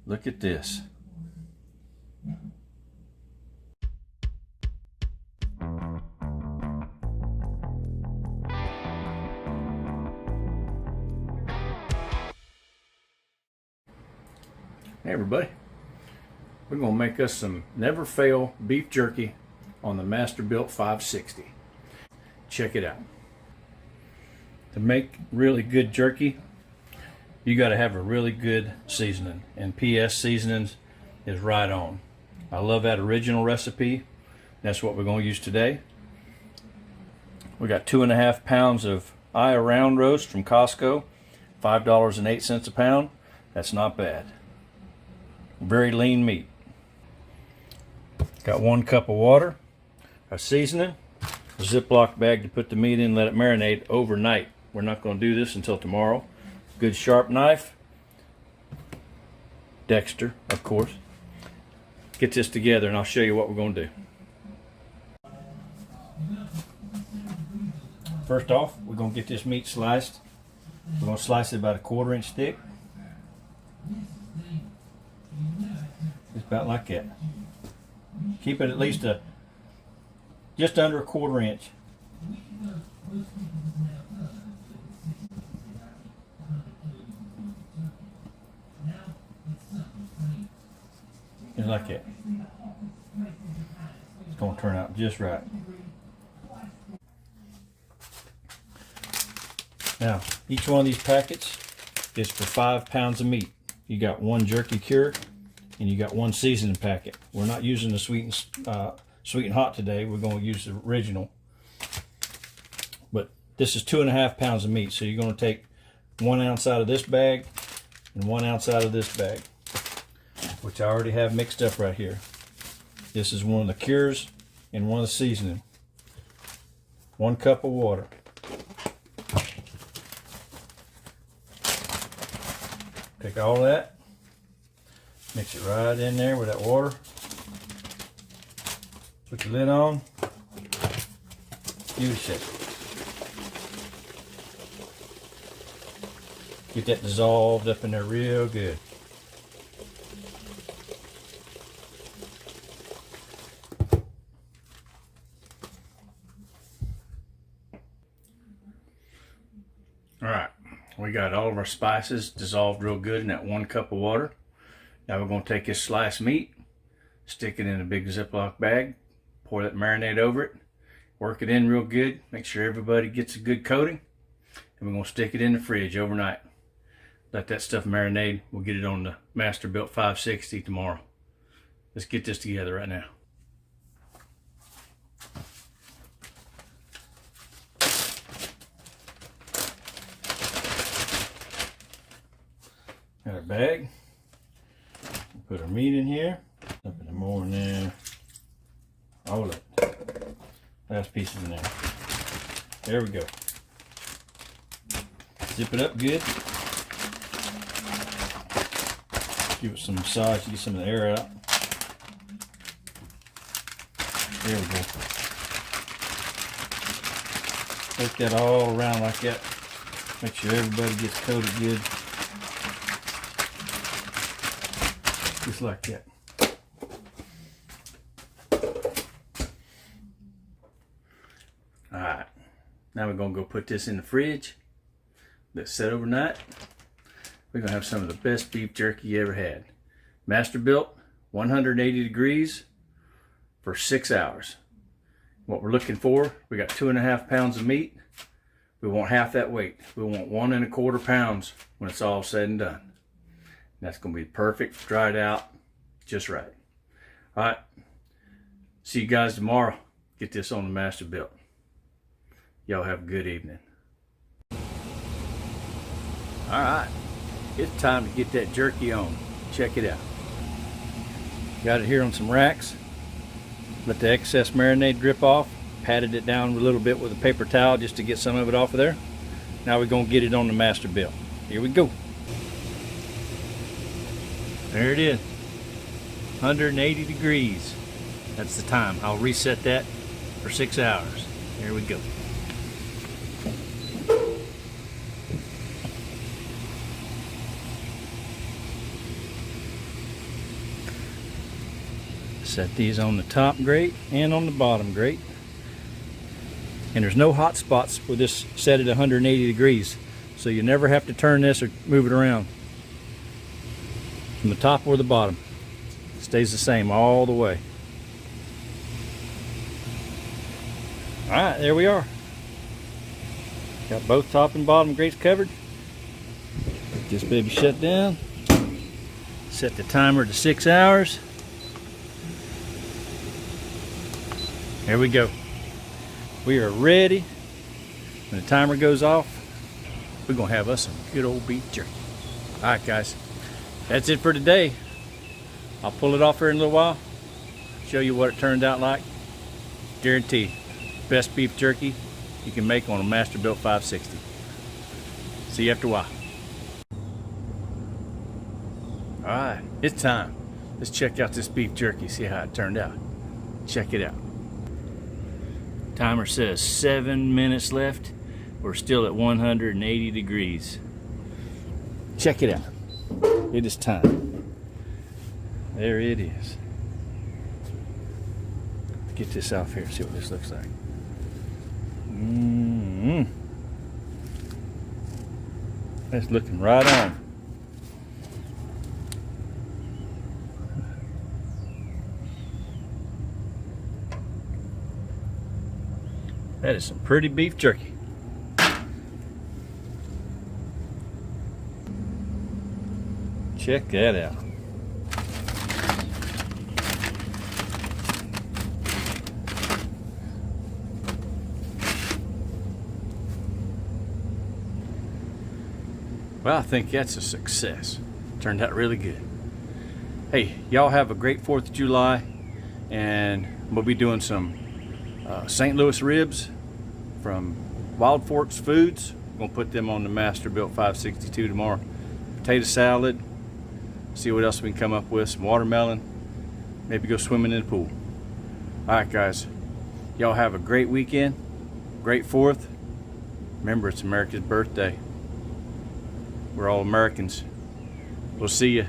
Look at this. Hey everybody, we're going to make us some never fail beef jerky on the Masterbuilt 560. Check it out. To make really good jerky, you got to have a really good seasoning, and PS Seasonings is right on. I love that original recipe. That's what we're going to use today. We got 2.5 pounds of eye round roast from Costco, $5.08 a pound. That's not bad. Very lean meat. Got 1 cup of water, a seasoning, a Ziploc bag to put the meat in, let it marinate overnight. We're not going to do this until tomorrow. Good sharp knife, Dexter, of course. Get this together and I'll show you what we're going to do. First off, we're going to get this meat sliced. We're going to slice it about a 1/4 inch thick. Just about like that. Keep it at least just under a 1/4 inch. Just like that. It's going to turn out just right. Now, each one of these packets is for 5 pounds of meat. You got 1 jerky cure and you got 1 seasoning packet. We're not using the sweet and hot today. We're going to use the original. But this is 2.5 pounds of meat. So you're going to take 1 ounce out of this bag and 1 ounce out of this bag, which I already have mixed up right here. This is 1 of the cures and 1 of the seasoning. 1 cup of water. Take all that, mix it right in there with that water. Put the lid on. Give it a shake. Get that dissolved up in there real good. All right. We got all of our spices dissolved real good in that 1 cup of water. Now we're going to take this sliced meat, stick it in a big Ziploc bag, pour that marinade over it, work it in real good, make sure everybody gets a good coating, and we're going to stick it in the fridge overnight. Let that stuff marinate. We'll get it on the Masterbuilt 560 tomorrow. Let's get this together right now. Got our bag. Put our meat in here. Up in more in there. All of it. Last pieces in there. There we go. Zip it up good. Give it some massage to get some of the air out. There we go. Take that all around like that. Make sure everybody gets coated good. Just like that. Alright, now we're going to go put this in the fridge. Let it set overnight. We're going to have some of the best beef jerky you ever had. Masterbuilt, 180 degrees for 6 hours. What we're looking for, we got 2.5 pounds of meat. We want half that weight. We want 1 1/4 pounds when it's all said and done. That's going to be perfect, dried out, just right. All right, see you guys tomorrow. Get this on the Masterbuilt. Y'all have a good evening. All right, it's time to get that jerky on. Check it out. Got it here on some racks. Let the excess marinade drip off. Patted it down a little bit with a paper towel just to get some of it off of there. Now we're going to get it on the Masterbuilt. Here we go. There it is, 180 degrees. That's the time. I'll reset that for 6 hours. There we go. Set these on the top grate and on the bottom grate. And there's no hot spots with this set at 180 degrees. So you never have to turn this or move it around. From the top or the bottom. It stays the same all the way. Alright, there we are. Got both top and bottom grates covered. Get this baby shut down. Set the timer to 6 hours. There we go. We are ready. When the timer goes off, we're gonna have us some good old beef jerky. Alright guys, that's it for today. I'll pull it off here in a little while, show you what it turned out like. Guaranteed, best beef jerky you can make on a Masterbuilt 560. See you after a while. Alright, it's time. Let's check out this beef jerky, see how it turned out. Check it out. Timer says 7 minutes left. We're still at 180 degrees. Check it out. It is time. There it is. Get this off here, see what this looks like. That's looking right on. That is some pretty beef jerky. Check that out. Well, I think that's a success. Turned out really good. Hey, y'all have a great 4th of July, and we'll be doing some St. Louis ribs from Wild Forks Foods. We're gonna put them on the Masterbuilt 562 tomorrow. Potato salad. See what else we can come up with. Some watermelon. Maybe go swimming in the pool. Alright guys, y'all have a great weekend. Great 4th. Remember, it's America's birthday. We're all Americans. We'll see you